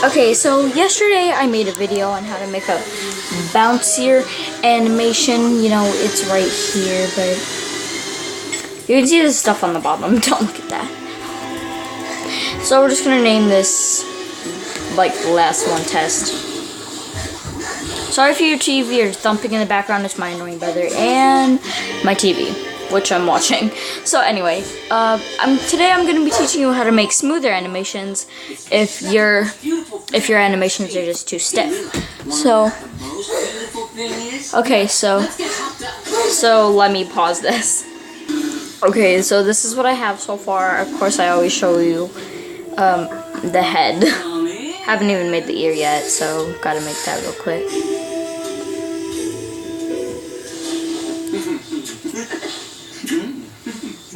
Okay, so yesterday I made a video on how to make a bouncier animation. You know, it's right here, but you can see the stuff on the bottom. Don't look at that. So we're just gonna name this like last one test. Sorry for your TV or thumping in the background. It's my annoying brother and my TV, which I'm watching. So anyway, today I'm gonna be teaching you how to make smoother animations if your animations are just too stiff. So okay, so let me pause this. Okay, so this is what I have so far. Of course, I always show you the head. Haven't even made the ear yet, so gotta make that real quick.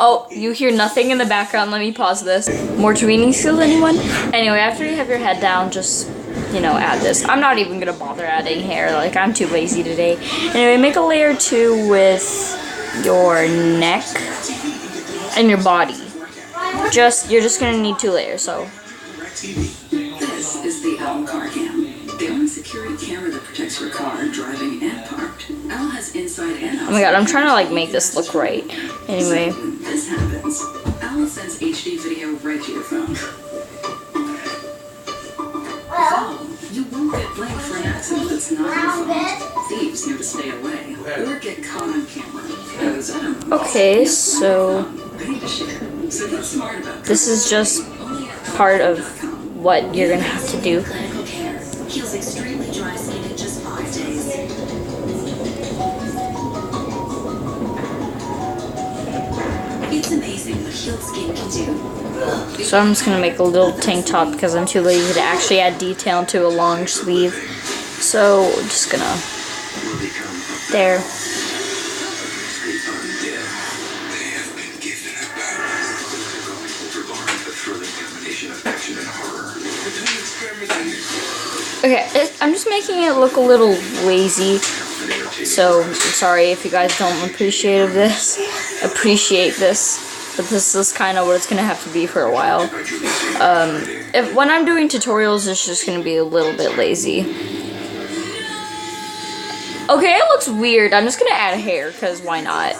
Oh, you hear nothing in the background. Let me pause this. More TwEeNiNg skills, anyone? Anyway, after you have your head down, just, you know, add this. I'm not even gonna bother adding hair. Like, I'm too lazy today. Anyway, make a layer 2 with your neck and your body. You're just gonna need 2 layers, so. This is the owl car cam. The only security camera that protects your car, driving and parked. Owl has inside and outside. Oh my god, I'm trying to like make this look right. Anyway. When this happens, Owl sends HD video right to your phone. So, you won't get blamed for an accident that's not your fault. Thieves know to stay away or get caught on camera. Okay, so this is just part of what you're gonna have to do. Heals extremely dry skin in just 5 days. It's amazing what healed skin can do. So I'm just gonna make a little tank top because I'm too lazy to actually add detail into a long sleeve. So just gonna there. Okay, I'm just making it look a little lazy, so I'm sorry if you guys don't appreciate this, but this is kind of what it's gonna have to be for a while. When I'm doing tutorials, it's just gonna be a little bit lazy. Okay, it looks weird. I'm just gonna add hair, because why not?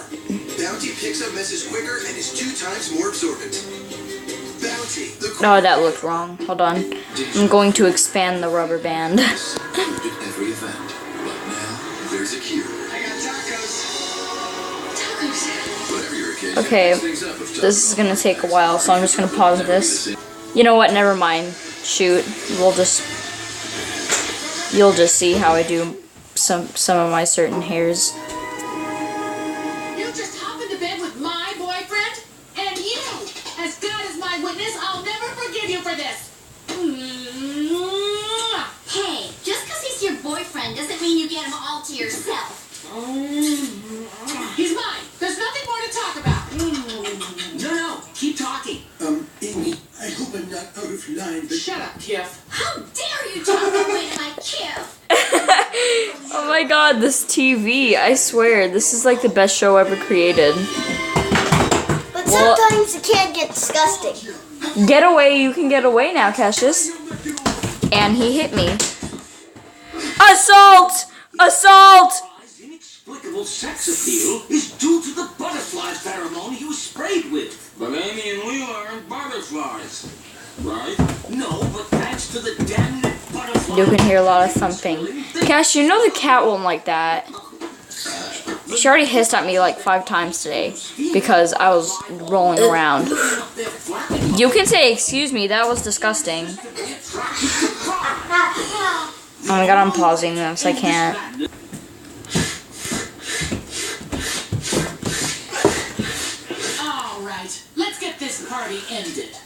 Bounty picks up messes quicker and is 2 times more absorbent. No, that looked wrong. Hold on. I'm going to expand the rubber band. Okay, this is gonna take a while, so I'm just gonna pause this. You know what? Never mind. Shoot. You'll just see how I do some of my certain hairs. You just hop into bed with my boyfriend, and you, as God is my witness, I'll never forgive you for this. Hey, just because he's your boyfriend doesn't mean you get him all to yourself. He's mine. There's nothing more to talk about. No, keep talking. Amy, I hope I'm not out of line, but... Shut up, Kif. How dare you talk that way to my kid? Oh my god, this TV. I swear, this is like the best show ever created. But sometimes it can get disgusting. Get away, you can get away now, Cassius. And he hit me. Assault! Assault! His inexplicable sex appeal is due to the butterfly pheromone he was sprayed with. But Amy and Leela aren't butterflies, right? No, but thanks to the damn butterfly. You can hear a lot of thumping. Cash, you know the cat won't like that. She already hissed at me like 5 times today because I was rolling around. You can say, excuse me, that was disgusting. Oh my god, I'm pausing this, I can't. Alright, let's get this party ended.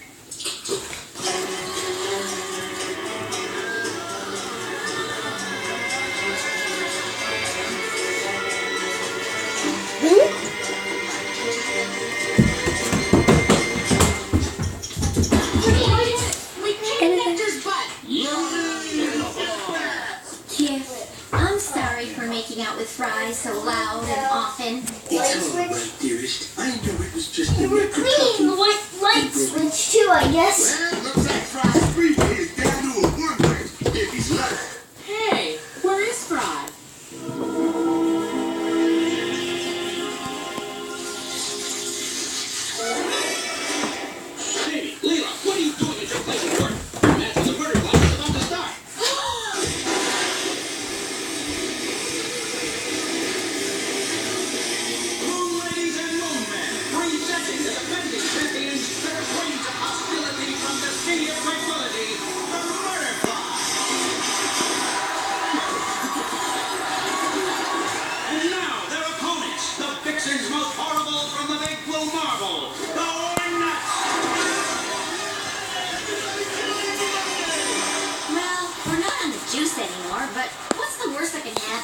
I'm sorry for making out with Fry so loud and often. It's all right, dearest. I know it was just You were cleaning the white light switch too, I guess. Well, looks like Fry's freeway is down to a 1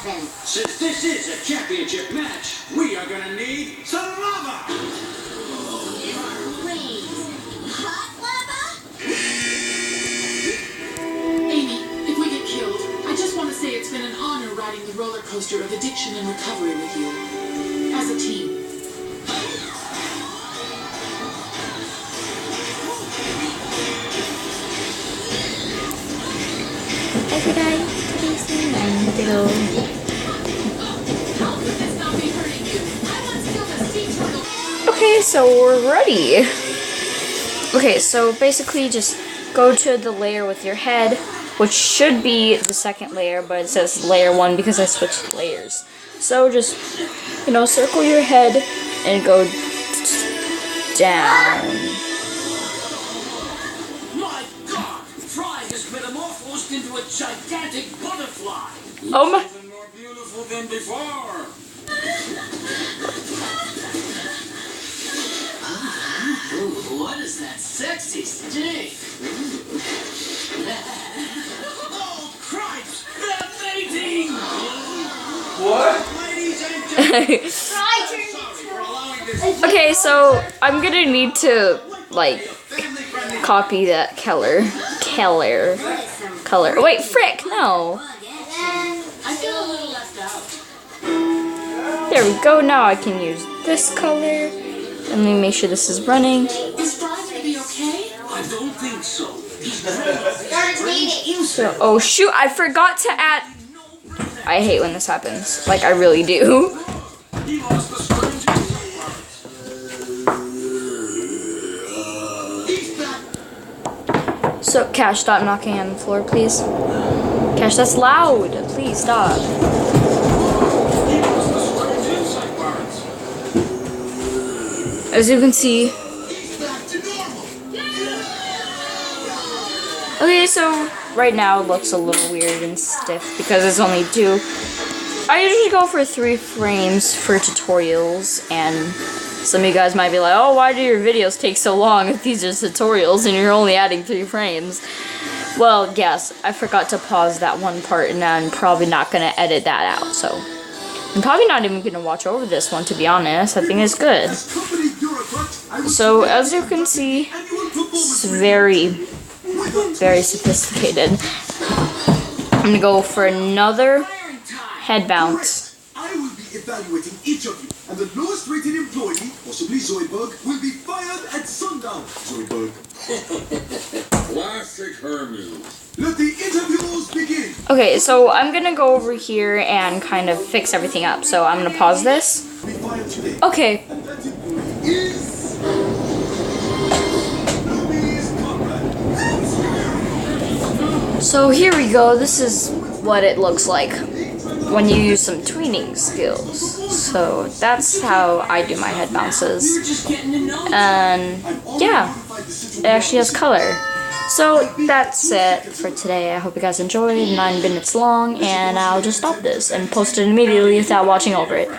happen. Since this is a championship match, we are gonna need some lava! Please. Hot lava? Amy, if we get killed, I just want to say it's been an honor riding the roller coaster of addiction and recovery with you. As a team. Everyday TwEeNiNg. How could this not be hurting you? I want to kill the sea turtle. Okay, so we're ready. Okay, so basically just go to the layer with your head, which should be the second layer, but it says layer 1 because I switched layers. So just, circle your head and go down. My God! Fry has metamorphosed into a gigantic butterfly! Oh my- Even more beautiful than before! Ooh, what is that sexy stink? Oh, cripes! They're mating! What? Ladies and gentlemen, sorry for allowing this. Okay, so I'm gonna need to, copy that color. Wait, frick, no. I feel a little left out. There we go, now I can use this color. Let me make sure this is running. Is Fry gonna be okay? I don't think so. So, oh shoot, I forgot to add... I hate when this happens. Like, I really do. He lost the strangest parts. So, Cash, stop knocking on the floor, please. Cash, that's loud. Please stop. He lost the strange insect parts. As you can see. Okay, so right now it looks a little weird and stiff because it's only 2. I usually go for 3 frames for tutorials, and some of you guys might be like, oh, why do your videos take so long if these are tutorials and you're only adding 3 frames? Well, yes, I forgot to pause that one part, and I'm probably not going to edit that out, so I'm probably not even going to watch over this one, to be honest. I think it's good. So, as you can see, it's very sophisticated. I'm going to go for another head bounce. I will be evaluating each of you, and the lowest rated employee, possibly Zoidberg, will be fired at sundown. Zoidberg. Classic Hermes. Let the interviews begin. Okay, so I'm going to go over here and kind of fix everything up. So I'm going to pause this. Be fired today. Okay. And that employee is... Louise Conrad. So here we go. This is what it looks like when you use some TwEeNiNg skills. So that's how I do my head bounces. And yeah, it actually has color. So that's it for today. I hope you guys enjoyed. 9 minutes long, and I'll just stop this and post it immediately without watching over it.